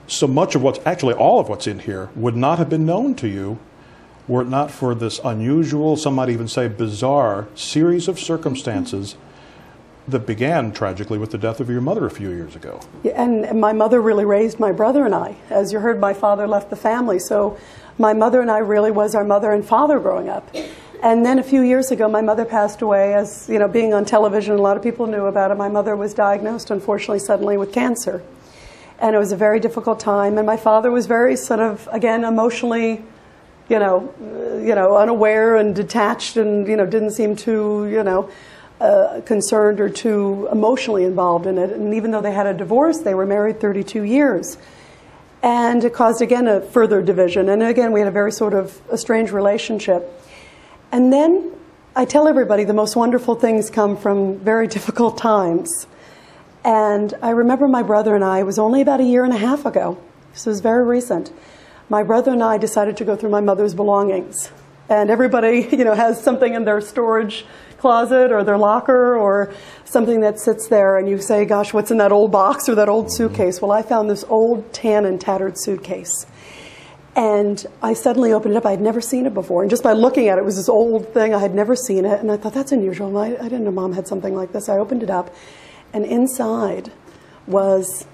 so much of what's, actually all of what's in here, would not have been known to you were it not for this unusual, some might even say bizarre, series of circumstances that began tragically with the death of your mother a few years ago. Yeah, and my mother really raised my brother and I. As you heard, my father left the family, so my mother and I really was our mother and father growing up. And then a few years ago, my mother passed away. As you know, being on television, a lot of people knew about it. My mother was diagnosed, unfortunately, suddenly with cancer. And it was a very difficult time. And my father was very sort of, again, emotionally, unaware and detached, and didn't seem too, concerned or too emotionally involved in it. And even though they had a divorce, they were married 32 years. And it caused, again, a further division. And again, we had a very sort of estranged relationship. And then I tell everybody the most wonderful things come from very difficult times. And I remember my brother and I, it was only about 1.5 years ago, this was very recent, my brother and I decided to go through my mother's belongings. And everybody, has something in their storage closet or their locker or something that sits there, and you say, gosh, what's in that old box or that old suitcase? Well, I found this old tan and tattered suitcase. And I suddenly opened it up. I had never seen it before. And just by looking at it, it was this old thing. I had never seen it. And I thought, that's unusual. I didn't know Mom had something like this. I opened it up. And inside was,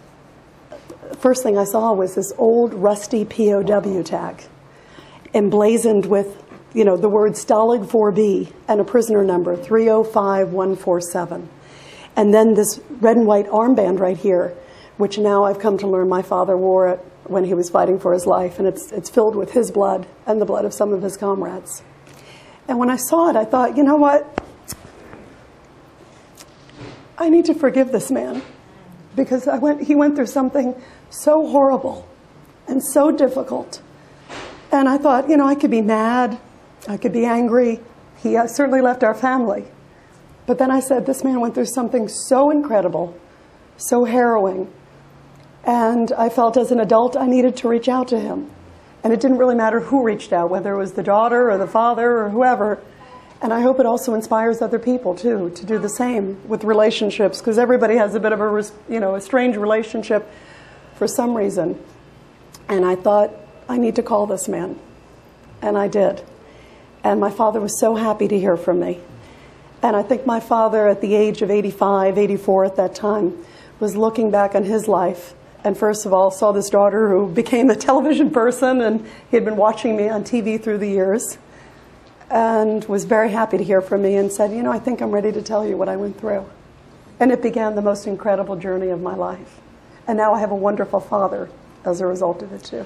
first thing I saw was this old rusty POW tag emblazoned with, the word Stalag 4B and a prisoner number, 305147. And then this red and white armband right here, which now I've come to learn my father wore it when he was fighting for his life. And it's filled with his blood and the blood of some of his comrades. And when I saw it, I thought, you know what? I need to forgive this man, because he went through something so horrible and so difficult. And I thought, I could be mad, I could be angry. He certainly left our family. But then I said, this man went through something so incredible, so harrowing. And I felt as an adult I needed to reach out to him. And it didn't really matter who reached out, whether it was the daughter or the father or whoever. And I hope it also inspires other people, too, to do the same with relationships, because everybody has a bit of a strange relationship for some reason. And I thought, I need to call this man. And I did. And my father was so happy to hear from me. And I think my father, at the age of 85, 84 at that time, was looking back on his life. And first of all, saw this daughter who became a television person, and he had been watching me on TV through the years. And was very happy to hear from me and said, I think I'm ready to tell you what I went through. And it began the most incredible journey of my life. And now I have a wonderful father as a result of it, too.